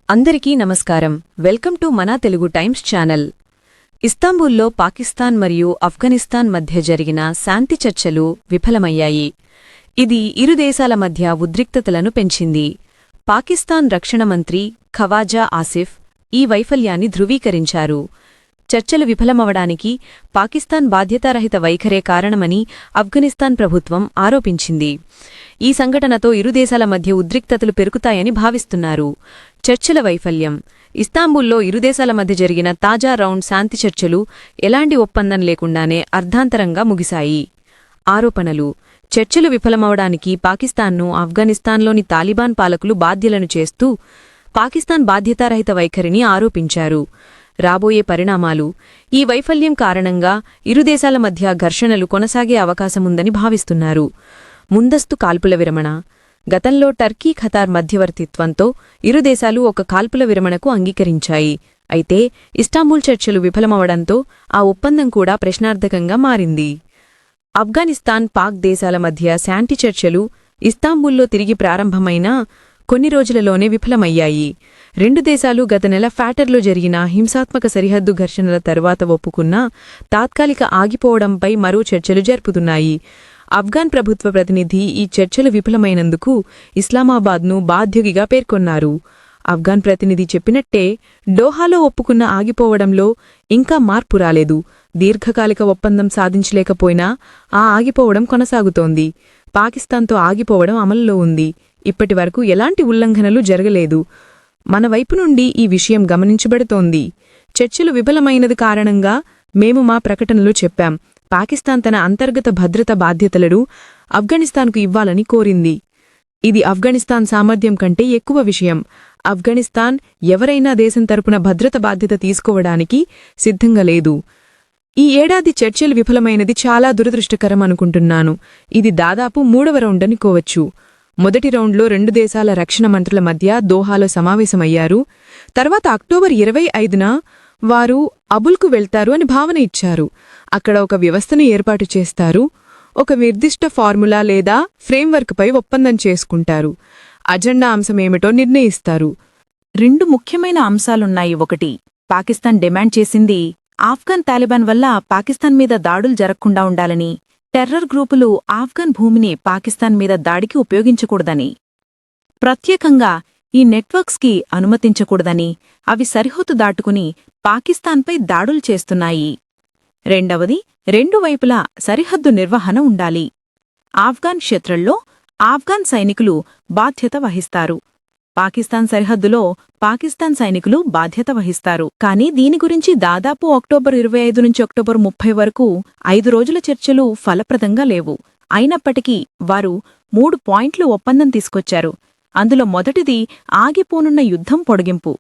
అందరికీ నమస్కారం. Welcome to మన తెలుగు టైమ్స్ ఛానల్. ఇస్తాంబుల్లో పాకిస్తాన్ మరియు ఆఫ్ఘనిస్తాన్ మధ్య జరిగిన శాంతి చర్చలు విఫలమయ్యాయి. ఇది ఇరు దేశాల మధ్య ఉద్రిక్తతలను పెంచింది. పాకిస్తాన్ రక్షణ మంత్రి ఖవాజా ఆసిఫ్ ఈ వైఫల్యాన్ని ధృవీకరించారు. చర్చలు విఫలమవడానికి పాకిస్తాన్ బాధ్యతారహిత వైఖరే కారణమని ఆఫ్ఘనిస్తాన్ ప్రభుత్వం ఆరోపించింది. ఈ సంఘటనతో ఇరు దేశాల మధ్య ఉద్రిక్తతలు పెరుగుతాయని భావిస్తున్నారు. చర్చల వైఫల్యం. ఇస్తాంబుల్లో ఇరు దేశాల మధ్య జరిగిన తాజా రౌండ్ శాంతి చర్చలు ఎలాంటి ఒప్పందం లేకుండానే అర్ధాంతరంగా ముగిశాయి. ఆరోపణలు. చర్చలు విఫలమవడానికి పాకిస్తాన్ను ఆఫ్ఘనిస్తాన్లోని తాలిబాన్ పాలకులు బాధ్యులను చేస్తూ పాకిస్తాన్ బాధ్యతారహిత వైఖరిని ఆరోపించారు. రాబోయే పరిణామాలు. ఈ వైఫల్యం కారణంగా ఇరు దేశాల మధ్య ఘర్షణలు కొనసాగే అవకాశముందని భావిస్తున్నారు. ముందస్తు కాల్పుల విరమణ. గతంలో టర్కీ ఖతార్ మధ్యవర్తిత్వంతో ఇరు దేశాలు ఒక కాల్పుల విరమణకు అంగీకరించాయి. అయితే ఇస్తాంబుల్ చర్చలు విఫలమవడంతో ఆ ఒప్పందం కూడా ప్రశ్నార్థకంగా మారింది. ఆఫ్ఘనిస్తాన్ పాక్ దేశాల మధ్య శాంతి చర్చలు ఇస్తాంబుల్లో తిరిగి ప్రారంభమైనా కొన్ని రోజులలోనే విఫలమయ్యాయి. రెండు దేశాలు గత నెల ఫ్యాటర్లో జరిగిన హింసాత్మక సరిహద్దు ఘర్షణల తర్వాత ఒప్పుకున్నా తాత్కాలిక ఆగిపోవడంపై మరో చర్చలు జరుపుతున్నాయి. ఆఫ్ఘాన్ ప్రభుత్వ ప్రతినిధి ఈ చర్చలు విఫలమైనందుకు ఇస్లామాబాద్ను బాధ్యుగిగా పేర్కొన్నారు. ఆఫ్ఘాన్ ప్రతినిధి చెప్పినట్టే డోహాలో ఒప్పుకున్న ఆగిపోవడంలో ఇంకా మార్పు రాలేదు. దీర్ఘకాలిక ఒప్పందం సాధించలేకపోయినా ఆ ఆగిపోవడం కొనసాగుతోంది. పాకిస్తాన్తో ఆగిపోవడం అమల్లో ఉంది. ఇప్పటివరకు ఎలాంటి ఉల్లంఘనలు జరగలేదు. మన వైపు నుండి ఈ విషయం గమనించబడుతోంది. చర్చలు విఫలమైనది కారణంగా మేము మా ప్రకటనలో చెప్పాం. పాకిస్తాన్ తన అంతర్గత భద్రత బాధ్యతలను ఆఫ్ఘనిస్తాన్కు ఇవ్వాలని కోరింది. ఇది ఆఫ్ఘనిస్తాన్ సామర్థ్యం కంటే ఎక్కువ విషయం. ఆఫ్ఘనిస్తాన్ ఎవరైనా దేశం తరపున భద్రత బాధ్యత తీసుకోవడానికి సిద్ధంగా లేదు. ఈ ఏడాది చర్చలు విఫలమైనది చాలా దురదృష్టకరం అనుకుంటున్నాను. ఇది దాదాపు 3వ రౌండ్ అనుకోవచ్చు. మొదటి రౌండ్లో రెండు దేశాల రక్షణ మంత్రుల మధ్య దోహాలో సమావేశమయ్యారు. తర్వాత అక్టోబర్ 25న వారు అబుల్కు వెళ్తారు అని భావన ఇచ్చారు. అక్కడ ఒక వ్యవస్థను ఏర్పాటు చేస్తారు. ఒక నిర్దిష్ట ఫార్ములా లేదా ఫ్రేమ్వర్క్పై ఒప్పందం చేసుకుంటారు. అజెండా అంశమేమిటో నిర్ణయిస్తారు. 2 ముఖ్యమైన అంశాలున్నాయి. ఒకటి, పాకిస్తాన్ డిమాండ్ చేసింది ఆఫ్ఘన్ తాలిబాన్ వల్ల పాకిస్తాన్ మీద దాడులు జరగకుండా ఉండాలని, టెర్రర్ గ్రూపులు ఆఫ్ఘన్ భూమిని పాకిస్తాన్ మీద దాడికి ఉపయోగించకూడదని, ప్రత్యేకంగా ఈ నెట్వర్క్స్కి అనుమతించకూడదని, అవి సరిహద్దు దాటుకుని పాకిస్తాన్పై దాడులు చేస్తున్నాయి. రెండవది, రెండు వైపులా సరిహద్దు నిర్వహణ ఉండాలి. ఆఫ్ఘాన్ క్షేత్రంలో ఆఫ్ఘాన్ సైనికులు బాధ్యత వహిస్తారు. పాకిస్తాన్ సరిహద్దులో పాకిస్తాన్ సైనికులు బాధ్యత వహిస్తారు. కానీ దీని గురించి దాదాపు అక్టోబర్ 25 నుంచి అక్టోబర్ 30 వరకు 5 రోజుల చర్చలు ఫలప్రదంగా లేవు. అయినప్పటికీ వారు 3 పాయింట్లు ఒప్పందం తీసుకొచ్చారు. అందులో మొదటిది ఆగిపోనున్న యుద్ధం పొడిగింపు.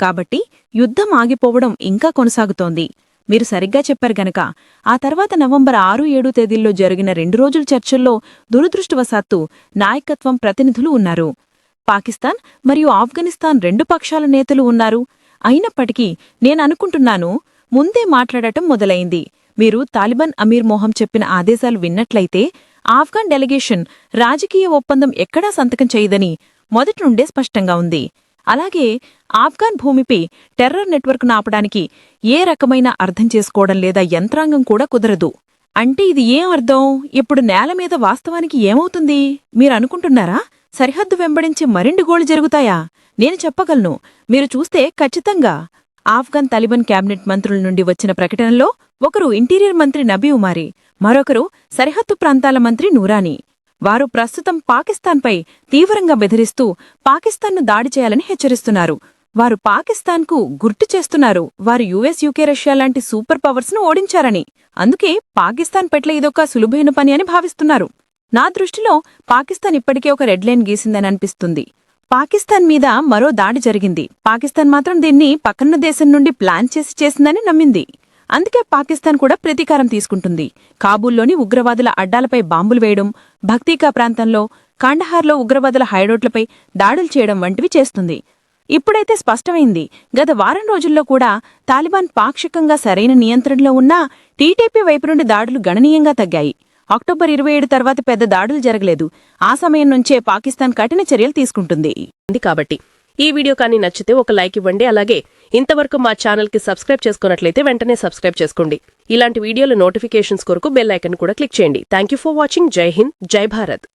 కాబట్టి యుద్ధం ఆగిపోవడం ఇంకా కొనసాగుతోంది. మీరు సరిగ్గా చెప్పారు గనక ఆ తర్వాత నవంబర్ 6-7 తేదీల్లో జరిగిన 2 రోజుల చర్చల్లో దురదృష్టవశాత్తు నాయకత్వం ప్రతినిధులు ఉన్నారు. పాకిస్తాన్ మరియు ఆఫ్ఘనిస్తాన్ 2 పక్షాల నేతలు ఉన్నారు. అయినప్పటికీ నేననుకుంటున్నాను ముందే మాట్లాడటం మొదలైంది. మీరు తాలిబాన్ అమీర్ మోహం చెప్పిన ఆదేశాలు విన్నట్లయితే ఆఫ్ఘాన్ డెలిగేషన్ రాజకీయ ఒప్పందం ఎక్కడా సంతకం చేయదని మొదటి నుండే స్పష్టంగా ఉంది. అలాగే ఆఫ్ఘాన్ భూమిపై టెర్రర్ నెట్వర్క్ ఆపడానికి ఏ రకమైన అర్థం చేసుకోవడం లేదా యంత్రాంగం కూడా కుదరదు. అంటే ఇది ఏం అర్థం? ఇప్పుడు నేల మీద వాస్తవానికి ఏమవుతుంది మీరనుకుంటున్నారా? సరిహద్దు వెంబడించి మరిన్ని గోళ్లు జరుగుతాయా? నేను చెప్పగలను. మీరు చూస్తే ఖచ్చితంగా. ఆఫ్ఘన్ తాలిబాన్ క్యాబినెట్ మంత్రుల నుండి వచ్చిన ప్రకటనలో ఒకరు ఇంటీరియర్ మంత్రి నబీ ఉమారీ, మరొకరు సరిహద్దు ప్రాంతాల మంత్రి నూరానీ. వారు ప్రస్తుతం పాకిస్తాన్పై తీవ్రంగా బెదిరిస్తూ పాకిస్తాన్ను దాడి చేయాలని హెచ్చరిస్తున్నారు. వారు పాకిస్తాన్కు గుర్తు చేస్తున్నారు వారు యుఎస్, యూకే, రష్యా లాంటి సూపర్ పవర్స్ను ఓడించారని. అందుకే పాకిస్తాన్ పట్ల ఇదొక సులుభైన పని అని భావిస్తున్నారు. నా దృష్టిలో పాకిస్తాన్ ఇప్పటికే ఒక రెడ్ లైన్ గీసిందని అనిపిస్తుంది. పాకిస్తాన్ మీద మరో దాడి జరిగింది. పాకిస్తాన్ మాత్రం దీన్ని పక్కన్న దేశం నుండి ప్లాన్ చేసిందని నమ్మింది. అందుకే పాకిస్తాన్ కూడా ప్రతీకారం తీసుకుంటుంది. కాబూల్లోని ఉగ్రవాదుల అడ్డాలపై బాంబులు వేయడం, భక్తీకా ప్రాంతంలో, కాండహార్లో ఉగ్రవాదుల హైడౌట్లపై దాడులు చేయడం వంటివి చేస్తుంది. ఇప్పుడైతే స్పష్టమైంది. గత వారం రోజుల్లో కూడా తాలిబాన్ పాక్షికంగా సరైన నియంత్రణలో ఉన్నా టీటీపీ వైపు నుండి దాడులు గణనీయంగా తగ్గాయి. అక్టోబర్ 27 తర్వాత పెద్ద దాడులు జరగలేదు. ఆ సమయం నుంచే పాకిస్తాన్ కఠిన చర్యలు తీసుకుంటుంది. కాబట్టి ఈ వీడియో కానీ నచ్చితే ఒక లైక్ ఇవ్వండి. అలాగే ఇంతవరకు మా ఛానల్కి సబ్స్క్రైబ్ చేసుకున్నట్లయితే వెంటనే సబ్స్క్రైబ్ చేసుకోండి. ఇలాంటి వీడియోల నోటిఫికేషన్స్ కొరకు బెల్ ఐకాన్ కూడా క్లిక్ చేయండి. Thank you for watching. జై హింద్, జై భారత్.